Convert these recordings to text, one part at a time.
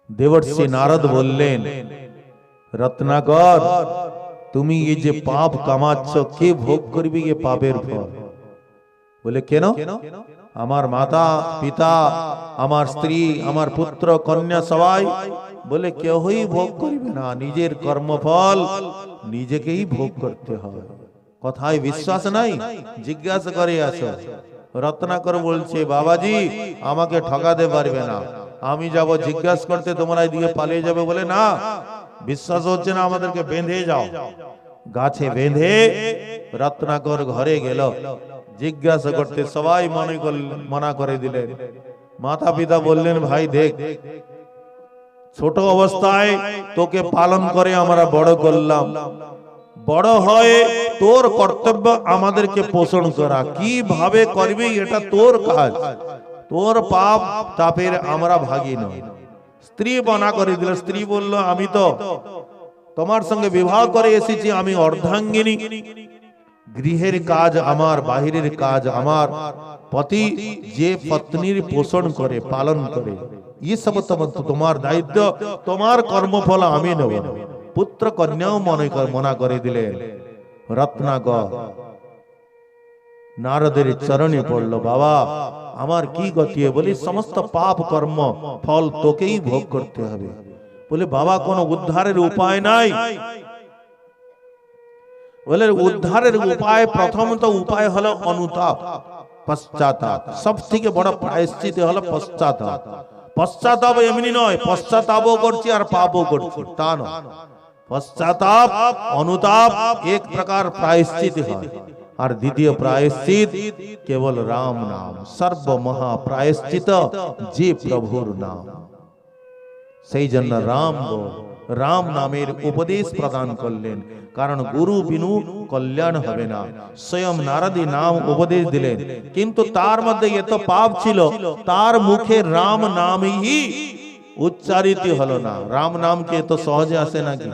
দেবর্ষি নারদ বললেন, রত্নাকর, তুমি এই যে পাপ কামাচ্ছ, কে ভোগ করবি এ পাপের ফল? বলে, কেন? আমার মাতা পিতা, আমার স্ত্রী, আমার পুত্র কন্যা সবাই। বলে, কেউই ভোগ করিবে না, নিজের কর্মফল নিজেকেই ভোগ করতে হয়। কথায় বিশ্বাস নাই? জিজ্ঞাসা করে আসো। রত্নাকর বলছে, বাবাজি, আমাকে ঠকাতে পারবে না, আমি যাব জিজ্ঞাসা করতে, তোমরা এদিকে পালিয়ে যাবে। বলে, না, বিশ্বাস হচ্ছে না, আমাদেরকে বেঁধে যাও। গাছে বেঁধে রত্নাকর ঘরে গেল জিজ্ঞাসা করতে। সবাই মানা করে দিলেন। মাতা পিতা বললেন, ভাই দেখ, ছোট অবস্থায় তোকে পালন করে আমরা বড় করলাম, বড় হয়ে তোর কর্তব্য আমাদেরকে পোষণ করা, কিভাবে করবি এটা তোর কাজ, তোর পাপ তাপের আমরা ভাগী নই। স্ত্রী মানা করে দিল। স্ত্রী বলল, আমি তো তোমার সঙ্গে বিবাহ করে এসেছি, আমি অর্ধাঙ্গিনী, গৃহের কাজ আমার, বাহিরের কাজ আমার। পতি যে পত্নীর পোষণ করে, পালন করে, এই সব তোমার দায়িত্ব, তোমার কর্মফল আমি নেব না। পুত্র কন্যাও মনা করে দিলেন। রত্নাকর নারদের চরণে পড়ল, বাবা আমার কি গতি? বলি, সমস্ত পাপ কর্ম ফল তোকেই ভোগ করতে হবে। বলে, বাবা কোনো উদ্ধারের উপায় নাই? বলে, উদ্ধারের উপায়, প্রথমত উপায় হলো অনুতাপ, পশ্চাতাপ। সব থেকে বড় প্রায়শ্চিত হলো পশ্চাতাপ। পশ্চাতাপ এমনি নয় পশ্চাতাপও করছি আর পাপও করছি, তা নয়। পশ্চাতাপ, অনুতাপ এক প্রকার প্রায়শ্চিত হয়। আর দ্বিতীয় প্রায়শ্চিত কেবল রাম নাম, সর্ব মহা প্রায়শ্চিত যে প্রভুর নাম। সেই জন্য রাম নামের উপদেশ প্রদান করলেন, কারণ গুরু বিনু কল্যাণ হবে না। স্বয়ং নারদী নাম উপদেশ দিলেন, কিন্তু তার মধ্যে এত পাপ ছিল, তার মুখে রাম নামই উচ্চারিত হলো না। রাম নামকে এত সহজে আসে নাকি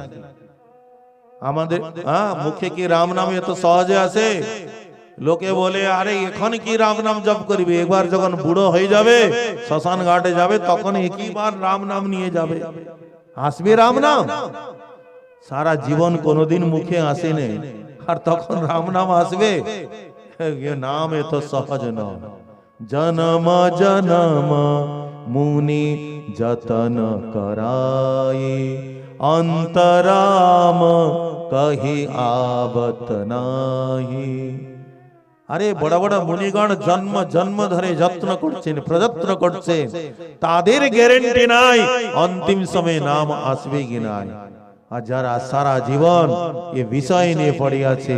আমাদের? মুখে কি রাম নাম এত সহজে আসে? লোকে বলে, আরে এখন কি রাম নাম জপ করবি, একবার যখন বুড়ো হয়ে যাবে, শ্মশান ঘাটে যাবে, তখন একইবার রাম নাম নিয়ে যাবে। আসবে রাম নাম? সারা জীবন কোনোদিন মুখে আসেনি, আর তখন রাম নাম আসবে? নাম এত সহজ নয়। জনম জনম মুনি যতন করায়ে, অন্তরাম কহি আবত নাহি। আরে বড় বড় মুনিগণ জন্ম জন্ম ধরে যত্ন করছেন, প্রযত্ন করছেন, তাদের গ্যারান্টি নাই অন্তিম সময়ে নাম আসবে কি নাই। আর যারা সারা জীবন এ বিষয় নিয়ে পড়ে আছে,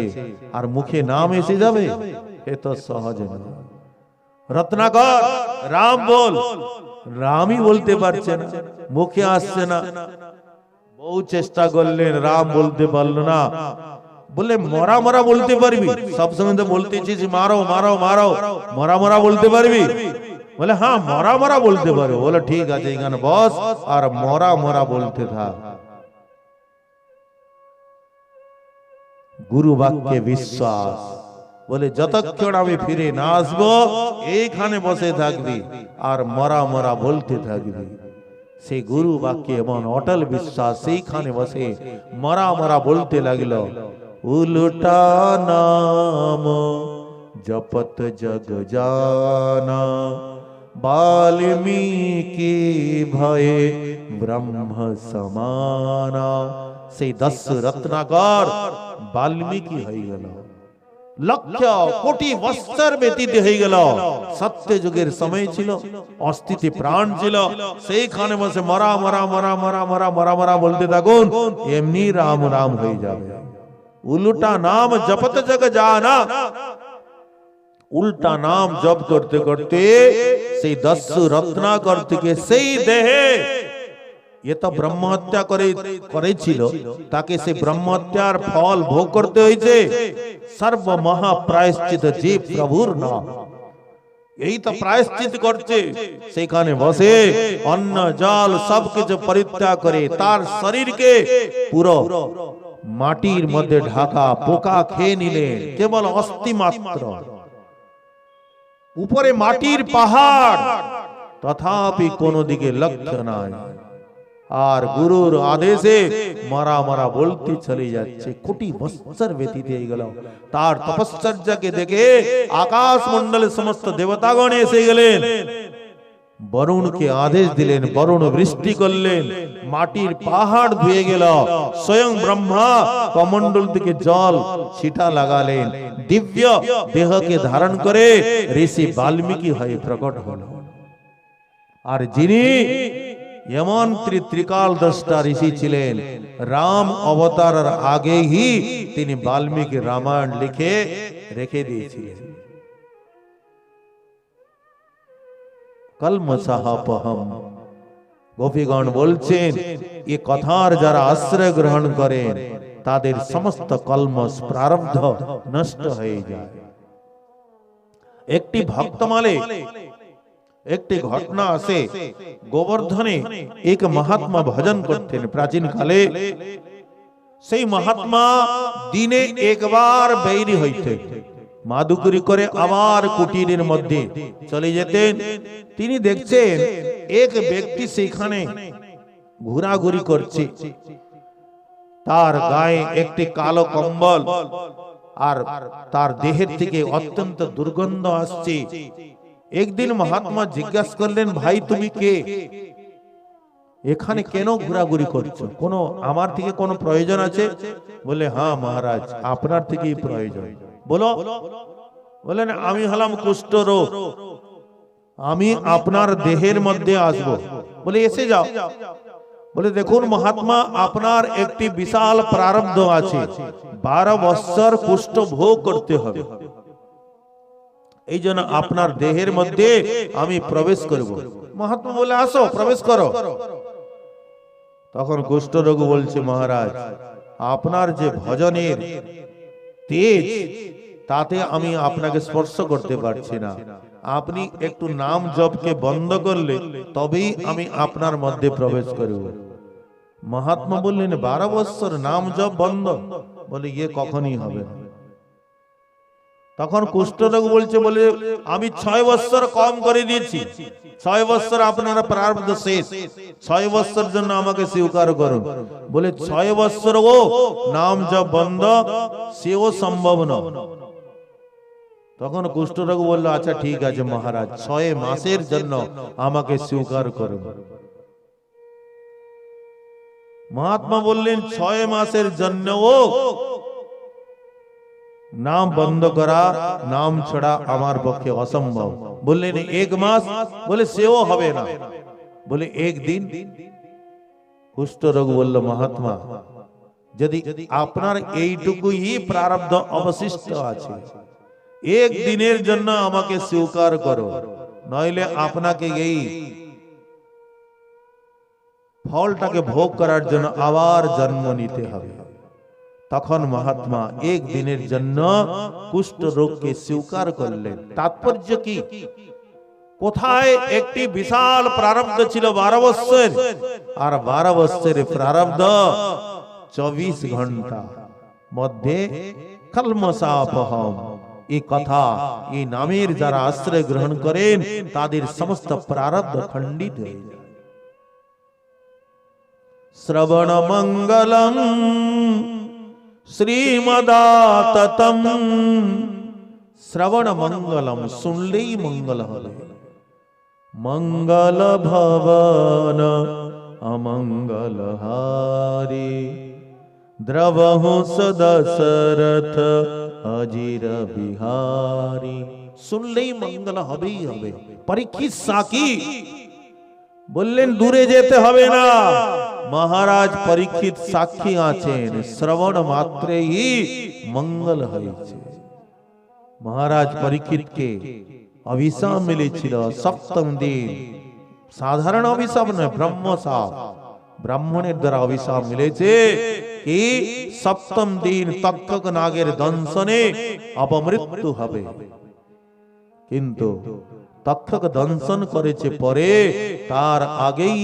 আর মুখে নাম এসে যাবে, এ তো সহজ নয়। রত্নাকর, রাম বল, রামই বলতে পারছে না, মুখে আসছে না। বহু চেষ্টা করলেন, রাম বলতে পারলো না। বলে, মরা মরা বলতে পারবি? সবসময় তো বলতেছিস মারো মারো মারো, মরা মরা বলতে পারবি? বলে, হ্যাঁ মরা মরা বলতে পারো। বলে, ঠিক আছে, এখানে বস আর মরা মরা বলতে থাক। গুরু বাক্যে বিশ্বাস। বলে, যতক্ষণ আমি ফিরে না আসবো এইখানে বসে থাকবি আর মরা মরা বলতে থাকবি। সেই গুরু বাক্যে এমন অটল বিশ্বাস, সেইখানে বসে মরা মরা বলতে লাগলো। উল্টা নাম জপত জগ জানা, বাল্মীকি ভয়ে ব্রহ্ম সমানা। সেই 10 রত্নাকর বাল্মীকি হয়ে গেল। লক্ষ কোটি বৎসর ব্যতীত হয়ে গেল। সত্য যুগের সময় ছিল, অস্তিত্বে প্রাণ ছিল, সেইখানে বসে মরা মরা মরা মরা মরা মরা মরা বলতে থাকুন, এমনি রাম রাম হয়ে যাবে। উল্টা নাম জপত জগ জানা। উল্টা নাম জপ করতে করতে সেই 10 রত্নাকর থেকে সেই দেহে, এ তো ব্রহ্মহত্যা করেছিল, তাকে সেই ব্রহ্মহত্যার ফল ভোগ করতে হয়েছে। সর্ব মহা প্রায়শ্চিত যে প্রভুর নাম, এই তো প্রায়শ্চিত করছে। সেখানে বসে অন্ন জল সবকিছু পরিত্যাগ করে তার শরীরকে পুরো মাটির মধ্যে ঢাকা, পোকা খেয়ে নিলেন, কেবল অস্থি মাত্র। উপরে মাটির পাহাড়, তথাপি কোনো দিকে লক্ষ্য নাই। আর গুরুর আদেশে মারা মারা বলতে চলে যাচ্ছে। কোটি বৎসর ব্যতীত হয়ে গেল। তার তপশ্চর্যাকে দেখে আকাশ মণ্ডলের সমস্ত দেবতাগণ এসে গেলেন, বরুণকে আদেশ দিলেন, বরুণ বৃষ্টি করলেন, মাটির পাহাড় ধুয়ে গেল। স্বয়ং ব্রহ্মা কমণ্ডল থেকে জল ছিটা লাগালেন, দিব্য দেহকে ধারণ করে ঋষি বাল্মীকি হয়ে প্রকট হল। আর যিনি এমন ত্রিকাল দ্রষ্টা ঋষি ছিলেন, রাম অবতারের আগেই তিনি বাল্মীকি রামায়ণ লিখে রেখে দিয়েছিলেন। কলমশাপহম, গোপীগণ বলছেন এ কথার যারা আশ্রয় গ্রহণ করেন তাদের সমস্ত কলমশ প্রারব্ধ নষ্ট হয়ে যায়। একটি ভক্তমালে একটি ঘটনা আছে, গোবর্ধনে এক মহাত্মা ভজন করতেন প্রাচীন কালে। সেই মহাত্মা দিনে একবার বেরি হইতেন, মাদুকুরি করে আবার কুটিরের মধ্যে চলে যেতেন। তিনি দেখছেন এক ব্যক্তি সেখানে ঘোরাঘুরি করছে, তার গায়ে একটি কালো কম্বল, আর তার দেহের থেকে অত্যন্ত দুর্গন্ধ আসছে। একদিন মহাত্মা জিজ্ঞাসা করলেন, ভাই তুমি কে, এখানে কেন ঘোরাঘুরি করছো, কোনো আমার থেকে কোনো প্রয়োজন আছে? বলে হ্যাঁ মহারাজ, আপনার থেকেই প্রয়োজন। বলো। বলেন আমি হলাম কুষ্ঠ রোগ, আমি আপনার দেহের মধ্যে আসব। বলে এসে যাও। বলে দেখুন মহাত্মা, আপনার একটি বিশাল প্রারব্ধ আছে, 12 বৎসর কুষ্ঠ ভোগ করতে হবে, এই জন্য আপনার দেহের মধ্যে আমি প্রবেশ করব। মহাত্মা বলে আসো প্রবেশ করো। তখন কুষ্ঠরোগ বলছে, মহারাজ আপনার যে ভজনের তেজ, তাতে আমি আপনাকে স্পর্শ করতে পারছি না, আপনি একটু নাম জপকে বন্ধ করলে তবেই আমি আপনার মধ্যে প্রবেশ করব। মহাত্মা বললেন 12 বৎসর নাম জপ বন্ধ? বলে ইয়ে কখনই হবে না। তখন কুষ্ঠরোগ বলছে, বলে আমি 6 বৎসর কম করে দিয়েছি, 6 বৎসর আপনারা প্রারব্ধ শেষ, 6 বৎসর জন্য আমাকে স্বীকার করুন। বলে 6 বৎসর ও নাম জপ বন্ধ, সেও সম্ভব নয়। তখন কুষ্ঠরোগ বলল, আচ্ছা ঠিক আছে মহারাজ, 6 মাসের জন্য আমাকে স্বীকার করুন। মহাত্মা বললেন 6 মাসের জন্য ও নাম বন্ধ করা, নাম ছড়া আমার পক্ষে অসম্ভব। বললেন 1 মাস? বলে সেও হবে না। বলে 1 দিন? কুষ্ঠরোগ বলল, মহাত্মা যদি আপনার এইটুকুই প্রারব্ধ অবশিষ্ট আছে, 1 দিনের জন্য আমাকে স্বীকার করো, নইলে আপনাকে এই ফলটাকে ভোগ করার জন্য আবার জন্ম নিতে হবে। তখন মহাত্মা 1 দিনের জন্য কুষ্ঠ রোগকে স্বীকার করলেন। তাৎপর্য কি? কোথায় একটি বিশাল প্রারব্ধ ছিল 12 বৎসর, আর 12 বৎসরের প্রারব্ধ 24 ঘন্টা মধ্যে কলমশাপহম, এই কথা, এই নামের যারা আশ্রয় গ্রহণ করেন তাদের সমস্ত প্রারব্ধ খণ্ডিত হয়ে যায়। শ্রবণ মঙ্গলম শ্রীমদাততম, শ্রবণ মঙ্গলম, শুনলেই মঙ্গল হবে। মঙ্গল ভবন অমঙ্গল হারি, দ্রবহু সদশরথ অজির বিহারি। শুনলেই মঙ্গল হবেই হবে। পরীক্ষিত সাকি বললেন দূরে যেতে হবে না, মহারাজ পরীক্ষিত সাক্ষী আছেন, শ্রবণ মাত্রেই মঙ্গল হয়েছে। মহারাজ পরীক্ষিতকে অভিশাপ মিলেছিল 7ম দিন, সাধারণ অভিশাপ নয়, ব্রহ্মশাপ, ব্রাহ্মণের দ্বারা অভিশাপ মিলেছে কি 7ম দিন তক্ষক নাগের দংশনে অপমৃত্যু হবে। কিন্তু তক্ষক দংশন করেছে পরে, তার আগেই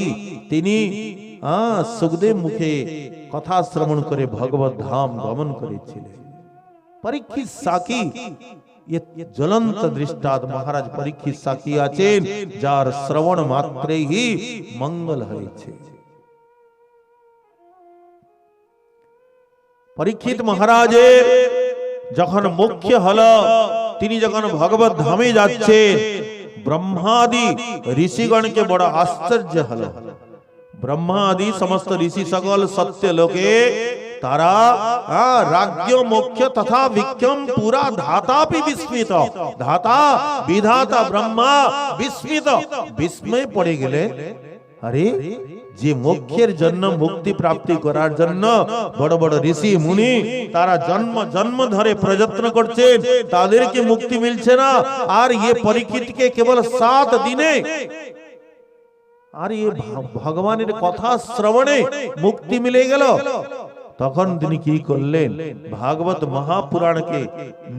তিনি সুখদেব মুখে কথা শ্রবণ করে ভগবত ধাম গমন করেছিলেন। পরীক্ষিত সাকি জ্বলন্ত দৃষ্টান্ত মহারাজ পরীক্ষিত সাকি আছেন, যার শ্রবণ মাত্রেই মঙ্গল হয়েছে। পরীক্ষিত মহারাজের যখন মুখ্য হলো, তিনি যখন ভগবত ধামে যাচ্ছেন, ব্রহ্মাদি ঋষিগণকে বড় আশ্চর্য হলো। ব্রহ্মাদি সমস্ত ঋষি সকল সত্য লোকে তারা রাজ্য মুখ্য তথা বিক্ষম পুরা ধাতাপি বিস্মিত, ধাতা বিধাতা ব্রহ্মা বিস্মিত, বিস্ময়ে পড়ে গেলে, আরে যে মোক্ষের জন্য মুক্তি প্রাপ্তি করার জন্য বড় বড় ঋষি মুনি তারা জন্ম জন্ম ধরে প্রযত্ন করছেন, তাদেরকে মুক্তি মিলছে না, আর ये পরীক্ষিতকে কেবল 7 দিনে আর ये ভগবানের কথা শ্রবণে মুক্তি মিলে গেল। তখন তিনি কি করলেন, ভাগবত মহাপুরাণকে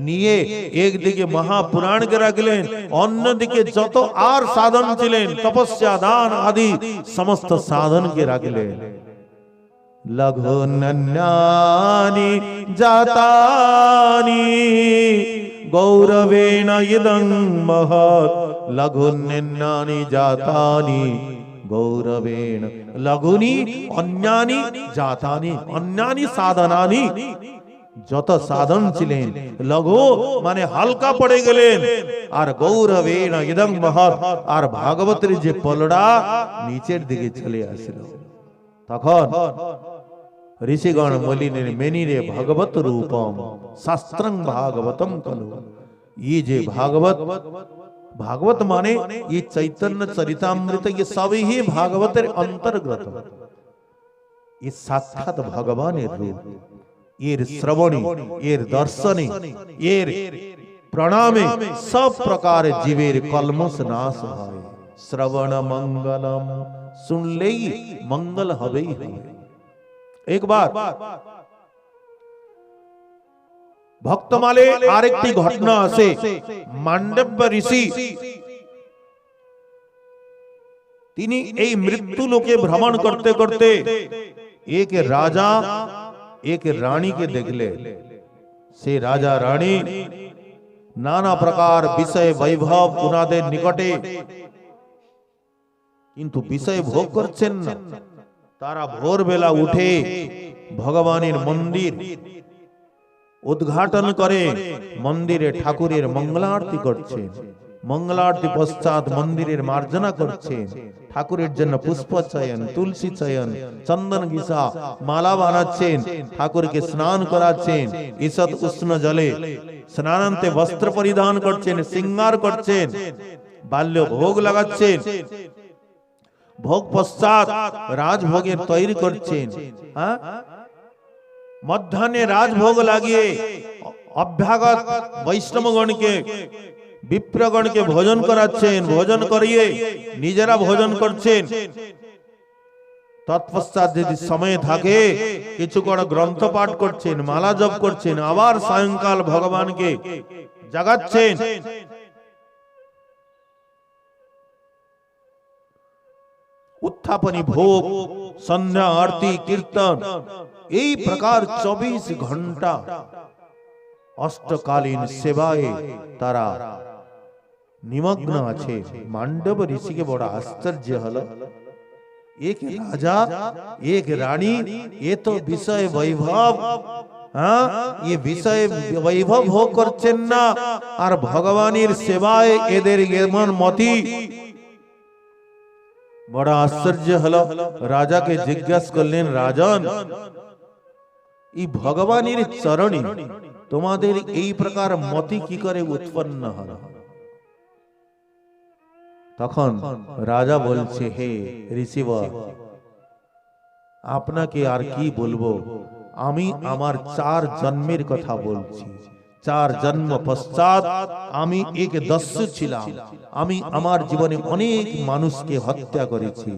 নিয়ে একদিকে মহাপুরাণকে রাখলেন, অন্যদিকে যত আর সাধন ছিলেন তপস্যা দান আদি সমস্ত সাধনকে রাখলেন। লঘুন্নানি জাতানি গৌরবেণ ইদং মহৎ, লঘুন্নানি জাতানি গৌরবেণ, লঘুনি অন্যানি জাতানি, অন্যানি সাধনানি, যত সাধন ছিলেন লঘু মানে হালকা পড়ে গেলেন, আর গৌরবেণ ইদং মহৎ, আর ভাগবতের যে পলড়া নিচের দিকে চলে আসলো। তখন ঋষিগণ বলিলেন, মেনিরে ভগবত রূপম শাস্ত্রং ভাগবতম খলু। ये যে ভাগবত, भागवत माने ये चैतन्य चरितामृत, ये सब ही भागवतेर अंतर्गत। ये साक्षात भगवानेर रूप, एर श्रवणे, एर दर्शने, एर प्रणामे सब प्रकार जीवेर कलमश नाश हय। श्रवण मंगलम, सुनलेई मंगल हबेई हबे। एक बार ভক্তমালে আরেকটি ঘটনা আছে। মান্ডব্য ঋষি তিনি এই মৃত্যু লোকে ভ্রমণ করতে করতে এক রাজা এক রানীকে দেখলে। সে রাজা রানী নানা প্রকার বিষয় বৈভব উনাদের নিকটে, কিন্তু বিষয় ভোগ করছেন না। তারা ভোরবেলা উঠে ভগবানের মন্দির উদ্ঘাটন করে মন্দিরে ঠাকুরের মঙ্গলারতি করছেন। মঙ্গলারতি পশ্চাৎ মন্দিরের মার্জনা করছেন, ঠাকুরের জন্য পুষ্প চয়ন, তুলসী চয়ন, চন্দন ঘিসা মালা বানাচ্ছেন, ঠাকুরকে স্নান করাচ্ছেন, ঈষৎ উষ্ণ জলে স্নানান্তে বস্ত্র পরিধান করছেন, শৃঙ্গার করছেন, বাল্য ভোগ লাগাচ্ছেন। ভোগ পশ্চাৎ রাজভোগের তৈরি করছেন। মধ্যাহ্নে রাজভোগ লাগিয়ে অভ্যাগত বৈষ্ণবগণকে বিপ্রগণকে ভোজন করাচ্ছেন। ভোজন করিয়ে নিজেরা ভোজন করছেন। তৎপশ্চাৎ যদি সময় থাকে কিছুক্ষণ গ্রন্থ পাঠ করছেন, মালা জপ করছেন, আবার সায়ংকাল ভগবানকে জাগাচ্ছেন। उत्थापनी भोग, संध्या आरती, कीर्तन, এই প্রকার 24 ঘন্টা অষ্টকালীন সেবায় তারা নিমগ্ন আছে। মান্ডব ঋষিকে বড় আশ্চর্য হলো, এক রাজা এক রানী, এ তো বিষয় বৈভব, ये বিষয় বৈভব ভোগ করছেন না, আর ভগবানের সেবায় এদের এমন মতি। বড় আশ্চর্য হলো। রাজাকে জিজ্ঞাসা করলেন, রাজন, এই ভগবানের চরণে তোমাদের এই প্রকার মতি কি করে উৎপন্ন হলো? তখন রাজা বলছে, হে ঋষিবর, আপনাকে আর কি বলবো, আমি আমার 4 জন্মের কথা বলছি। 4 জন্ম পশ্চাৎ আমি এক দস্যু ছিলাম। আমি আমার জীবনে অনেক মানুষকে হত্যা করেছি।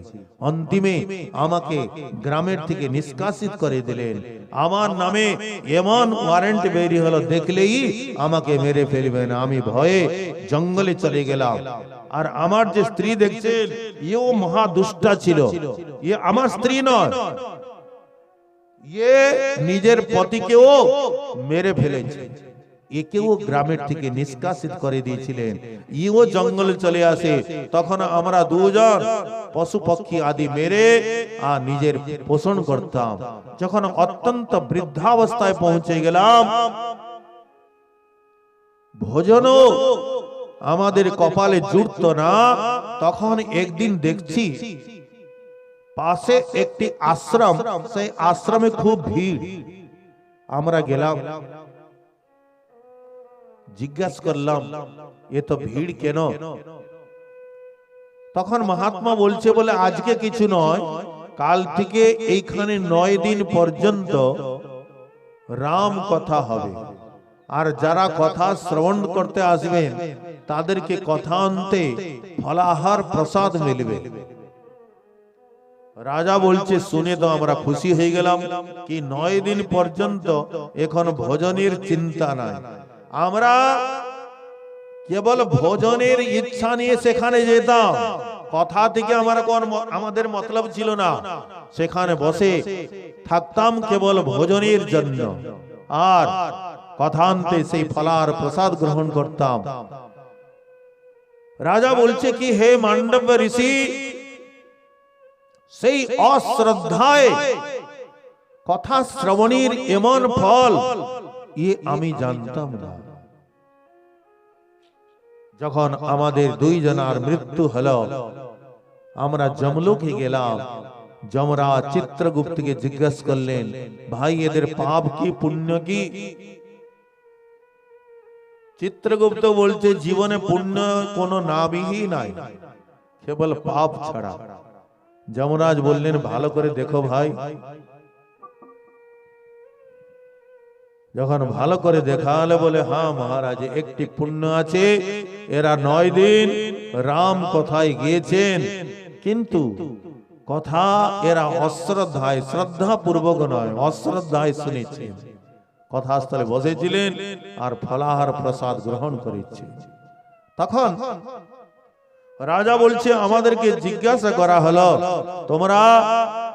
অন্তিমে আমাকে গ্রামের থেকে নিষ্কাশিত করে দিলেন। আমার নামে এমন ওয়ারেন্ট বেরিয়ে হলো, দেখলেই আমাকে মেরে ফেলবেন। আমি ভয়ে জঙ্গলে চলে গেলাম। আর আমার যে স্ত্রী দেখছেন, এও মহা দুষ্টা ছিল। এ আমার স্ত্রী নয়, এ নিজের পতিকেও মেরে ফেলেছে। একেও গ্রামের থেকে নিষ্কাশিত করে দিয়েছিলেন। ইও জঙ্গলে চলে আসে। তখন আমরা দুজন পশু পক্ষী আদি মেরে আর নিজের পোষণ করতাম। যখন অত্যন্ত বৃদ্ধাবস্থায় পৌঁছে গেলাম, ভোজনও আমাদের কপালে জুটত না। তখন একদিন দেখছি পাশে একটি আশ্রম, সেই আশ্রমে খুব ভিড়। আমরা গেলাম, জিজ্ঞাসা করলাম এ তো ভিড় কেন? তখন মহাত্মা বলছে, বলে আজকে কিছু নয়, কাল থেকে এইখানে 9 দিন পর্যন্ত রাম কথা হবে, আর যারা কথা শ্রবণ করতে আসবেন তাদেরকে কথা অন্তে ফলাহার প্রসাদ মিলবে। রাজা বলছে, শুনে তো আমরা খুশি হয়ে গেলাম কি 9 দিন পর্যন্ত এখন ভোজনের চিন্তা নাই। আমরা কেবল ভোজনের ইচ্ছা নিয়ে সেখানে যেতাম, কথা থেকে আমাদের মতলব ছিল না। সেখানে বসে থাকতাম কেবল ভোজনের জন্য, আর কথান্তে সেই ফলার প্রসাদ গ্রহণ করতাম। রাজা বলছে কি, হে মান্ডব ঋষি, সেই অশ্রদ্ধায় কথা শ্রবণের এমন ফল আমি জানতাম না। যখন আমাদের 2 জনার মৃত্যু হলো, আমরা যমলোকে গেলাম। যমরাজ চিত্রগুপ্তকে জিজ্ঞাসা করলেন, ভাই এদের পাপ কি পুণ্য কি? চিত্রগুপ্ত বলছে, জীবনে পুণ্য কোনো নামই নাই, কেবল পাপ ছাড়া। যমরাজ বললেন, ভালো করে দেখো ভাই। যখন ভালো করে দেখা হলে বলে, হ্যাঁ মহারাজ, একটি পুণ্য আছে। এরা 9 দিন রাম কথায় গিয়েছেন, কিন্তু কথা এরা অশ্রদ্ধায়, শ্রদ্ধা পূর্বক নয়, অশ্রদ্ধায় শুনেছেন। কথাস্থলে বসেছিলেন আর ফলাহার প্রসাদ গ্রহণ করেছে। তখন রাজা বলছে, আমাদেরকে জিজ্ঞাসা করা হলো, তোমরা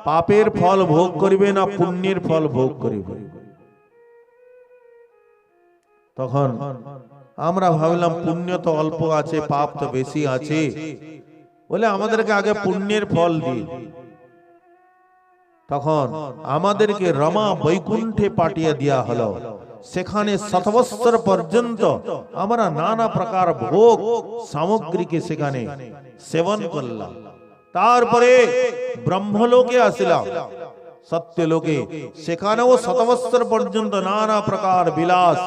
পাপের ফল ভোগ করিবে না পুণ্যের ফল ভোগ করিবে? তখন আমরা ভাবলাম পুণ্য তো অল্প আছে, পাপ তো বেশি আছে, বলে আমাদেরকে আগে পুণ্যের ফল দিই। তখন আমাদেরকে রমা বৈকুণ্ঠে পাঠিয়ে দেওয়া হলো। সেখানে 7 বৎসর পর্যন্ত আমরা নানা প্রকার ভোগ সামগ্রীকে সেখানে সেবন করলাম। তারপরে ব্রহ্মলোকে আসলাম, সত্যলোকে। সেখানেও 7 বৎসর পর্যন্ত নানা প্রকার বিলাস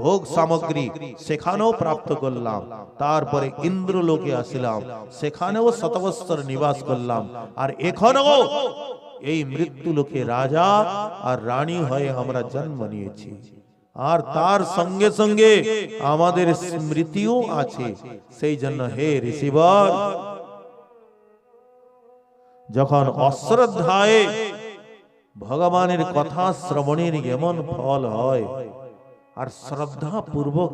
ভোগ সামগ্রী সেখানেও প্রাপ্ত করলাম। তারপরে ইন্দ্রলোকে আসলাম, সেখানেও 7 বৎসর নিবাস করলাম। আর এখনো এই মৃত্যু লোকে রাজা আর রানী হয়ে আমরা জন্ম নিয়েছি। আর তার সঙ্গে সঙ্গে আমাদের স্মৃতিও আছে। সেই জন্য হে ঋষিবর, যখন অশ্রদ্ধায় ভগবানের কথা শ্রবণের এমন ফল হয়, আর শ্রদ্ধা পূর্বক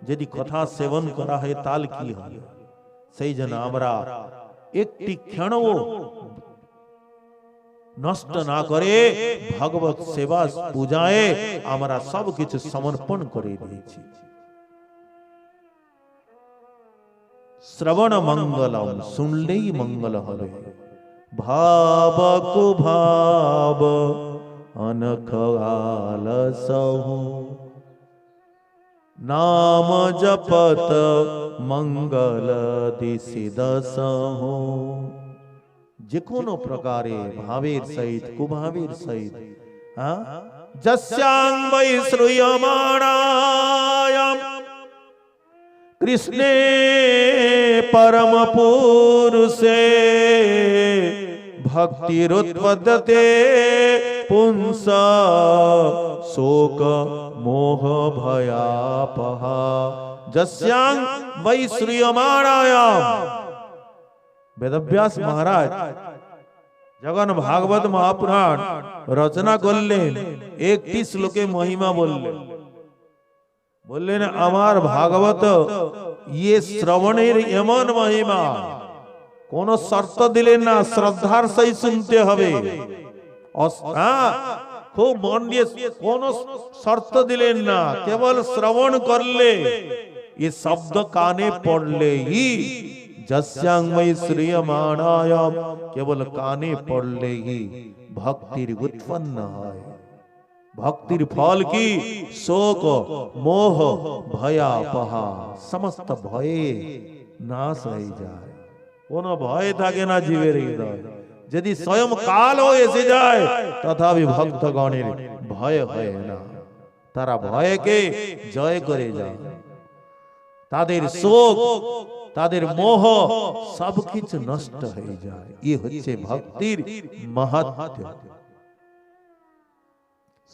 যদি কথা সেবন করা হয় তাহলে কি হয়? সেই জন্য আমরা একটি ক্ষণও নষ্ট না করে ভগবত সেবা পূজায় আমরা সবকিছু সমর্পণ করে দিয়েছি। শ্রবণ মঙ্গলম, শুনলেই মঙ্গল হবে। ভাব কো ভাব অনখ আলসহু, नाम जपत मंगल दिसिदसहु। যে কোনো প্রকারে ভাবের সহিত কুভাবের সহিত যস্যাং বৈ শ্রূয়মাণায়াম কৃষ্ণে পরম পুরুষে ভক্তিরুৎপদ্যতে পুংস শোক মোহ ভয়াপহা। যস্যাং বৈ শ্রূয়মাণায়াম। বেদব্যাস মহারাজ যখন ভাগবত মহাপুরাণ রচনা করলেন, একটি শ্লোকে মহিমা বললেন। বললেন, আমার ভাগবত ইয়ে শ্রবণের এমন মহিমা, কোন শর্ত দিলেন না, শ্রদ্ধার সহিত শুনতে হবে। খুব মন দিয়ে, কোন শর্ত দিলেন না, কেবল শ্রবণ করলে, ये शब्द काने पड़ले ही जस्यांगमय श्रियमाणाय, केवल काने पड़ले ही भक्तिर उत्पन्न হয়। भक्तिर फल की शोक मोह भयापहा, समस्त भये नाश হয়ে যায়। কোনো ভয় থাকে না জীবের হৃদয়। যদি স্বয়ং কালও এসে যায় তথাপি ভক্তগণের ভয় হয় না, তারা ভয়কে জয় করে যায়। তাদের শোক, তাদের মোহ সবকিছু নষ্ট হয়ে যায়। এই হচ্ছে ভক্তির মাহাত্ম্য।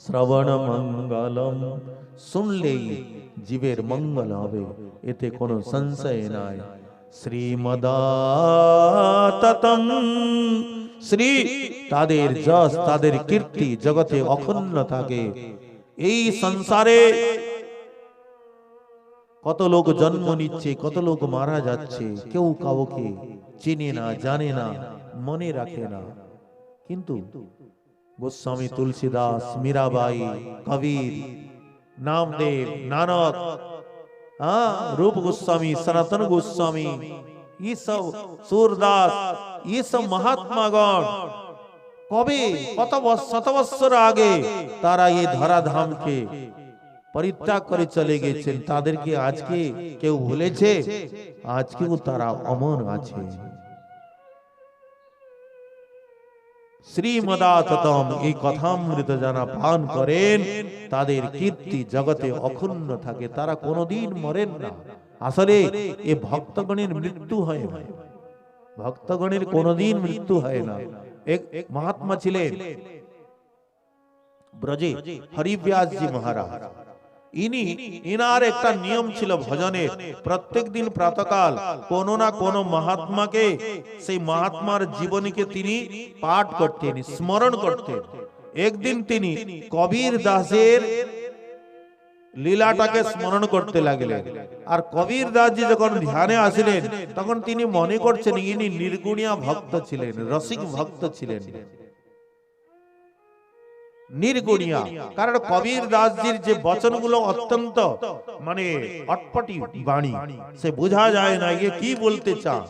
শ্রবণ মঙ্গলম, শুনলেই জীবের মঙ্গল হবে, এতে কোনো সংশয় নাই। শ্রীমদাততম, শ্রী তাদের যশ, তাদের কীর্তি জগতে অক্ষুণ্ণ থাকে। এই সংসারে কত লোক জন্ম নিচ্ছে, কত লোক মারা যাচ্ছে, কেউ কাউকে চিনে না, জানে না, মনে রাখে না। কিন্তু গোস্বামী তুলসীদাস, মীরাবাই, কবির, নামদেব, নানক, रूप गोस्वामी, सनातन गोस्वामी, ये सब सूरदास, ये सब महात्मा गण कबे कत शतबत्सर आगे तारा ये धराधाम के परित्याग करे चले গেছেন। তাদেরকে আজকে কেউ ভুলেছে? আজকেও তারা অমর আছে। শ্রীমদাততম, এই কথামৃত যারা পান করেন তাদের কীর্তি জগতে অক্ষুণ্ণ থাকে, তারা কোনোদিন মরেন না। আসলে এই ভক্তগণের মৃত্যু হয় না, ভক্তগণের কোনোদিন মৃত্যু হয় না। এক মহাত্মা ছিলেন ব্রজে, হরিব্যাস জি মহারাজ। ইনার একটা নিয়ম ছিল ভজনের। প্রত্যেক দিন প্রাতঃকাল কোনো না কোনো মহাত্মাকে, সেই মহাত্মার জীবনীকে তিনি পাঠ করতেন, স্মরণ করতেন। একদিন তিনি কবির দাসের লীলাটাকে স্মরণ করতে লাগলেন। আর কবির দাস জি যখন ধ্যানে আসলেন তখন তিনি মনে করছেন ইনি নির্গুণিয়া ভক্ত ছিলেন, রসিক ভক্ত ছিলেন, নির্গুণিয়া। কারণ কবির দাসজির যে বচনগুলো অত্যন্ত মানে অটপটি বাণী, সে বোঝা যায় না এ কি বলতে চান।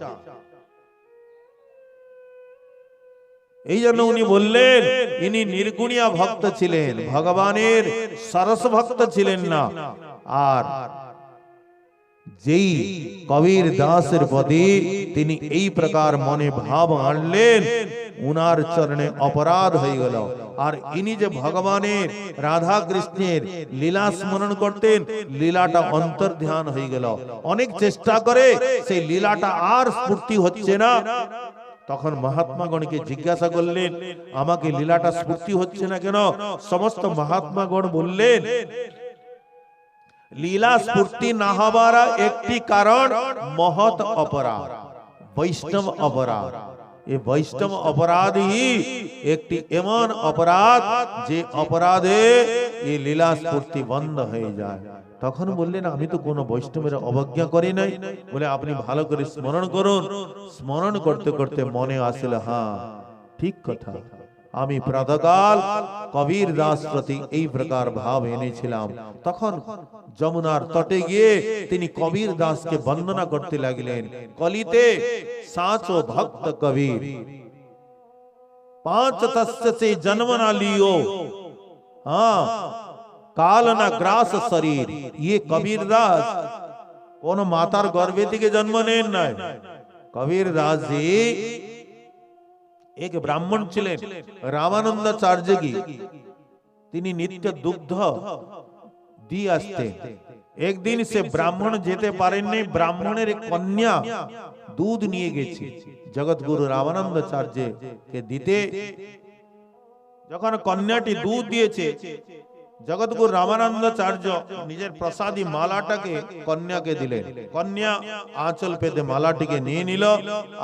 এই জন্য উনি বললেন ইনি নির্গুণিয়া ভক্ত ছিলেন, ভগবানের সরস ভক্ত ছিলেন না। আর যেই কবির দাসের প্রতি তিনি এই প্রকার মনে ভাব আনলেন, উনার চরণে অপরাধ হয়ে গেল। আর ইনি যে ভগবানের রাধা কৃষ্ণের লীলা স্মরণ করতেন, লীলাটা অন্তর্ধান হয়ে গেল। অনেক চেষ্টা করে সেই লীলাটা আর স্ফূর্তি হচ্ছে না। তখন মহাত্মাগণকে জিজ্ঞাসা করলেন আমাকে লীলাটা স্ফূর্তি হচ্ছে না কেন? সমস্ত মহাত্মাগণ বললেন লীলা স্ফূর্তি না হবার একটি কারণ মহৎ অপরাধ, বৈষ্ণব অপরাধ। এই বৈষ্ণব অপরাধ হি একটি এমন অপরাধ যে অপরাধে এই লীলা স্ফূর্তি বন্ধ হয়ে যায়। তখন বললেন আমি তো কোনো বৈষ্ণবের অবজ্ঞা করি নাই। বলে আপনি ভালো করে স্মরণ করুন। স্মরণ করতে করতে মনে আসলে হ্যাঁ ঠিক কথা, আমি প্রাতঃকাল কবির দাস প্রতি এই প্রকার ভাব এনেছিলাম। তখন যমুনার তটে গিয়ে তিনি কবির দাসকে বন্দনা করতে লাগলেন। কলিতে সাচো ভক্ত কবির, পাঁচ তস্য সে জন্ম না লিयो, हाँ काल ना ग्रास शरीर। ये कबीर दास কোন মাতার গর্ভে থেকে জন্ম নেন নাই। কবির দাস জি এক ব্রাহ্মণ ছিলেন, রামানন্দাচার্যজি। তিনি নিত্য দুগ্ধ দিয়ে আসতেন। একদিন সে ব্রাহ্মণ যেতে পারেননি, ব্রাহ্মণের কন্যা দুধ নিয়ে গেছে জগৎগুরু রামানন্দাচার্যকে দিতে। যখন কন্যাটি দুধ দিয়েছে, জগৎগুরু রামানন্দাচার্য নিজের প্রসাদী মালাটাকে কন্যাকে দিলেন। কন্যা আঁচল পেতে মালাটিকে নিয়ে নিল।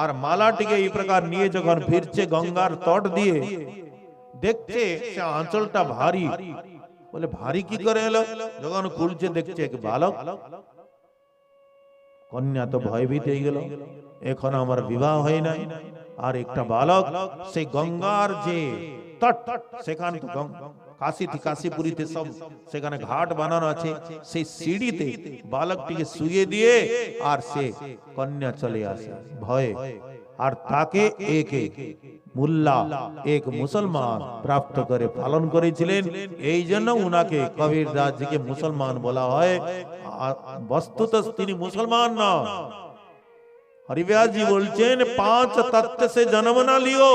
আর মালাটিকে এই প্রকার নিয়ে যখন ফিরছে গঙ্গার তট দিয়ে, দেখছে সে আঁচলটা ভারী। বলে ভারী কি করে এলো? যখন খুলছে দেখছে এক বালক। কন্যা তো ভয়ভীত হয়ে গেল, এখন আমার বিবাহ হয় নাই, আর একটা বালক সেই গঙ্গার যে তট, সেখানে কাশীতে কাশীপুরীতে সব সেখানে ঘাট বানানো আছে, সেই সিঁড়িতে বালকটিকে শুয়ে দিয়ে আর সে কন্যা চলে আসে ভয়ে, আর তাকে এক মুল্লা এক মুসলমান প্রাপ্ত করে পালন করেছিলেন। এই জন্য উনাকে কবির দাস জিকে মুসলমান বলা হয়। বস্তুত তিনি মুসলমান না। হরিব্যাস জি বলছেন 5 তত্ত্ব সে জন্ম না লিও,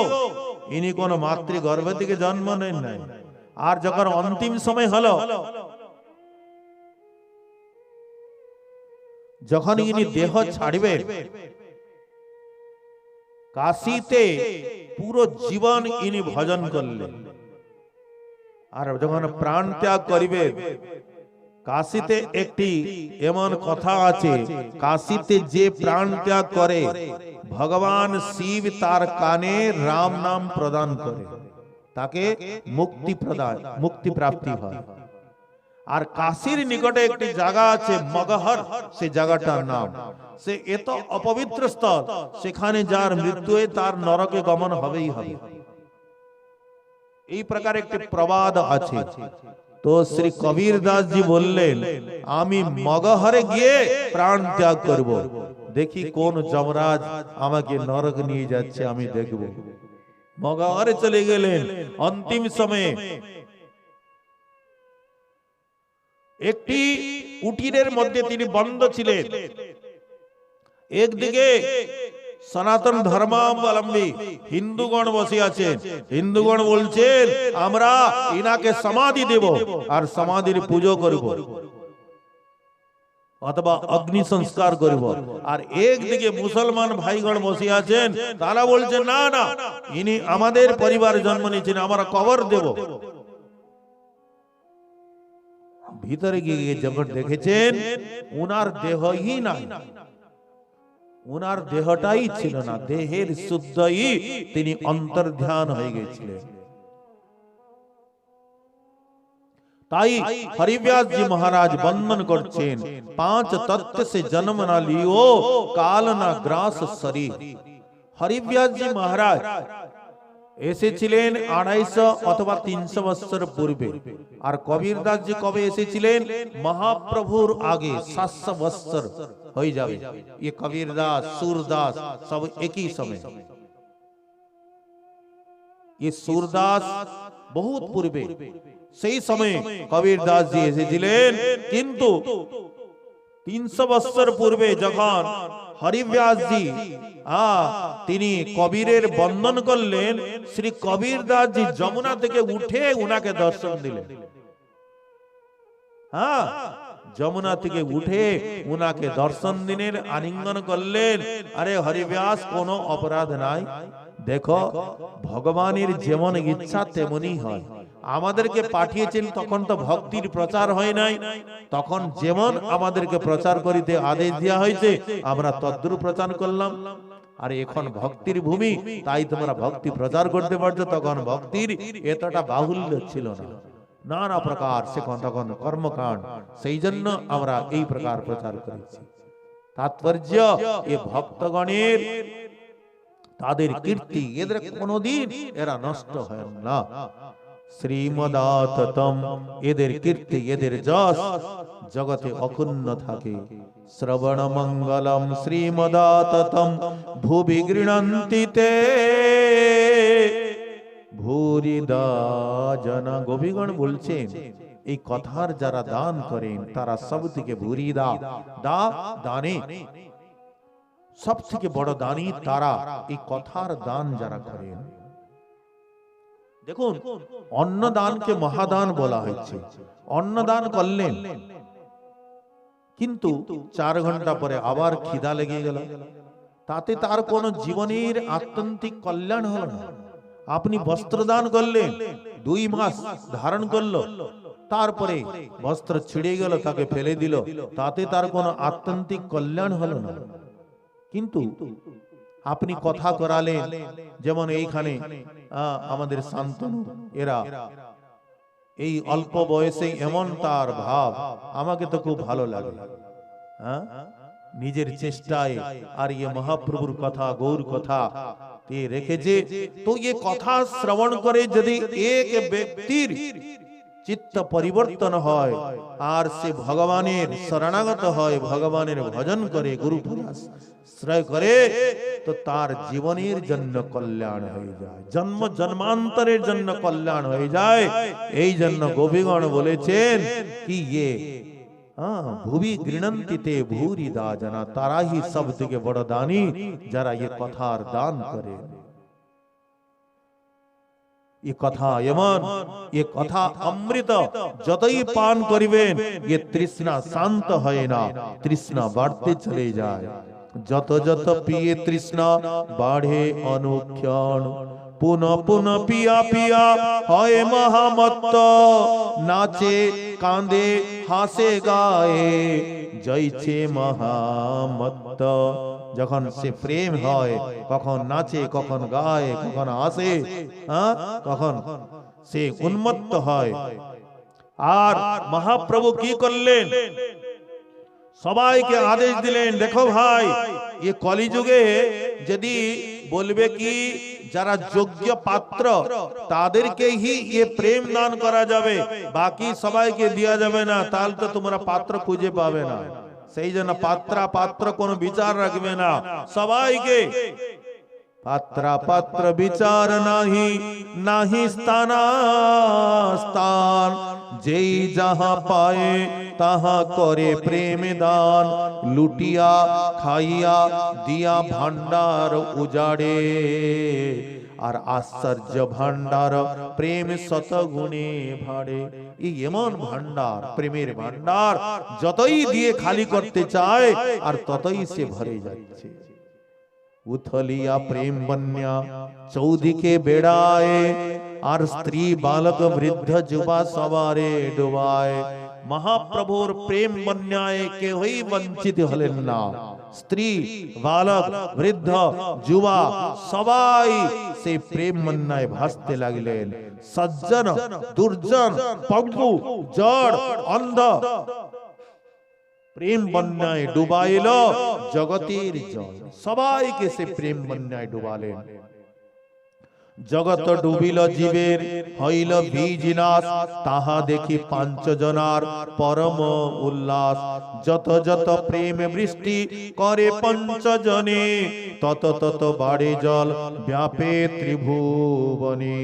ইনি কোন মাতৃ গর্ভ থেকে জন্ম নেন নাই। আর যখন অন্তিম সময় হলো, যখন ইনি দেহ ছাড়বেন, কাশীতে পুরো জীবন ইনি ভজন করলেন। আর যখন প্রাণ ত্যাগ করিবেন, কাশীতে একটি এমন কথা আছে, কাশীতে যে প্রাণ ত্যাগ করে ভগবান শিব তার কানে রাম নাম প্রদান করে, তাকে মুক্তি প্রাপ্তি হয়। আর কাশীর নিকটে একটি জায়গা আছে মগহর, সে জায়গাটার নাম, সে এত অপবিত্র স্থল, সেখানে যার মৃত্যু হয় তার নরকে গমন হবেই হবে। এই প্রকার একটি প্রবাদ আছে। তো শ্রী কবির দাস জি বললেন, আমি মগহরে গিয়ে প্রাণ ত্যাগ করব, দেখি কোন যমরাজ আমাকে নরক নিয়ে যাচ্ছে, আমি দেখব। মগহরে চলে গেলেন। অন্তিম সময়ে একটি কুটিরের মধ্যে তিনি বন্ধ ছিলেন। একদিকে সনাতন ধর্মাবলম্বী হিন্দুগণ বসে আছেন। হিন্দুগণ বলছেন, আমরা ইনাকে সমাধি দেব আর সমাধির পুজো করব, অথবা অগ্নি সংস্কার করব। আর একদিকে মুসলমান ভাইগণ বসে আছেন, তারা বলছেন, না না, ইনি আমাদের পরিবার জন্ম নিয়েছেন, আমরা কবর দেব। ভিতরে গিয়ে যখন দেখেছেন উনার দেহই নাই, উনার দেহটাই ছিল না, দেহের শুদ্ধই তিনি অন্তর্ধান হয়ে গেছিলেন। তাই হরিব্যাস জি মহারাজ বন্দন করছেন, 5 তত্ত্ব সে জন্ম না লিও, কাল না গ্রাস শরীর। হরিব্যাস জি মহারাজ এসেছিলেন 250 অথবা 300 বছর পূর্বে। আর কবির দাস জি কবে এসেছিলেন? মহাপ্রভুর আগে 700 বছর হয়ে যাবে। ये কবির দাস, সুরদাস সব একই সময়। ये সুরদাস বহুত পূর্বে, সেই সময় কবির দাস জি এসেছিলেন। কিন্তু 300 বছর পূর্বে যখন হরিব্যাস জি তিনি কবিরের বন্দন করলেন, শ্রী কবির দাস জি যমুনা থেকে উঠে উনাকে দর্শন দিলেন। যমুনা থেকে উঠে উনাকে দর্শন দিলেন, আলিঙ্গন করলেন। আরে হরিব্যাস, কোনো অপরাধ নাই, দেখো ভগবানের যেমন ইচ্ছা তেমনই হয়। আমাদেরকে পাঠিয়েছেন তখন তো ভক্তির প্রচার হয় নাই, তখন যেমন আমাদেরকে প্রচার করিতে আদেশ দেওয়া হয়েছে আমরা তদ্রূপ প্রচার করলাম। আর এখন ভক্তির ভূমি, তাই তোমরা ভক্তি প্রচার করতে পারছো। তখন ভক্তির এতটা বাহুল্য ছিল না, নানা প্রকার সেখন তখন কর্মকাণ্ড, সেই জন্য আমরা এই প্রকার প্রচার করেছি। তাৎপর্য, এ ভক্তগণের তাদের কীর্তি, এদের কোনদিন এরা নষ্ট হয় না। শ্রীমদাততম, এদের কীর্তি, এদের যশ জগতে অক্ষুণ্ণ থাকে। শ্রবণ মঙ্গলম শ্রীমদাততম ভুবি গৃণন্তি তে ভূরিদা জনা। গোপীগণ বলছেন, এই কথার যারা দান করেন তারা সব থেকে ভূরিদা, দানে সব থেকে বড় দানী তারা, এই কথার দান যারা করেন। দেখুন, অন্নদানকে মহাদান বলা হয়েছে। অন্নদান করলেন, কিন্তু 4 ঘন্টা পরে আবার খিদা লেগে গেল, তাতে তার কোন জীবনের আত্যন্তিক কল্যাণ হলো না। আপনি বস্ত্রদান করলেন, 2 মাস ধারণ করলো, তারপরে বস্ত্র ছিঁড়ে গেল, তাকে ফেলে দিল, তাতে তার কোন আত্যন্তিক কল্যাণ হলো না। কিন্তু আপনি কথা করালেন, যেমন এইখানে আমাদের শান্তনু, এরা এই অল্প বয়সে এমন তার ভাব, আমাকে তো খুব ভালো লাগে। নিজের চেষ্টায় আর ये মহাপ্রভুর কথা, গৌর কথা রেখেছে। তো ये কথা শ্রবণ করে যদি এক ব্যক্তির চিত্ত পরিবর্তন হয় আর সে ভগবানের শরণাগত হয়, ভগবানের ভজন করে, গুরু আশ্রয় করে, তো তার জীবনের জন্য কল্যাণ হয়ে যায়, জন্ম জন্মান্তরের জন্য কল্যাণ হয়ে যায়। এই জন্য গোপীগণ বলেছেন কি ইয়ে ভুবি গৃণন্তিতে ভূরি দা জানা, তারা হি সব থেকে বড় দানী যারা ये কথার দান করে। ये কথা এমন, ये কথা অমৃত, যতই পান করিবেন ये তৃষ্ণা শান্ত হয় না, তৃষ্ণা বাড়তে চলে যায়। যত যত পিয়ে তৃষ্ণা বাড়ে অনুক্ষণ, পুনঃ পুনঃ পিয়া পিয়া হয় মহামত্ত, নাচে কাঁদে হাসে গায়ে জয়ছে মহামত্ত। যখন সে প্রেম হয়, কখন নাচে, কখন গায়, কখন হাসে, কখন সে উন্মত্ত হয়। আর মহাপ্রভু কি করলেন? সবাইকে আদেশ দিলেন, দেখো ভাই, ये কলিযুগে যদি বলবে কি যারা যোগ্য পাত্র তাদেরকে হি ये প্রেম দান করা যাবে, বাকি সবাইকে দেয়া যাবে না, তাহলে তো তোমরা পাত্র খুঁজে পাবে না। সেই জন্য পাত্র কোনো বিচার রাখবে না, সবাইকে পাত্র বিচার নাহি, নাহি স্থান, যেই যাহা পায়ে তাহা করে প্রেম দান, লুটিয়া খাইয়া দিয়া ভান্ডার উজাড়ে, আর আশ্চর্য ভান্ডার প্রেম শতগুণে ভাড়ে। এই এমন ভান্ডার, প্রেমের ভান্ডার, যতই দিয়ে খালি করতে চায় আর ততই সে ভরে যাচ্ছে। উথলিয়া প্রেম বন্যা চৌদিকে বেড়ায়, আর স্ত্রী বালক বৃদ্ধ যুবা সবারে ডুবায়। মহাপ্রভুর প্রেম বন্যায় কেউই বঞ্চিত হলেন না, স্ত্রী বালক বৃদ্ধ যুবা সবাই সেই প্রেম বন্যায় ভাসতে লাগলেন। সজ্জন দুর্জন পঙ্গু জড় অন্ধ প্রেম বন্যায় ডুবাইল জগতের জল, সবাইকে সে প্রেম বন্যায় ডুবালেন। জগত ডুবিল জীবের হইল বীজনাশ, তাহা দেখি পাঞ্চজনার পরম উল্লাস। যত যত প্রেম বৃষ্টি করে পঞ্চজনে, তত তত বাড়ে জল ব্যাপে ত্রিভুবনে।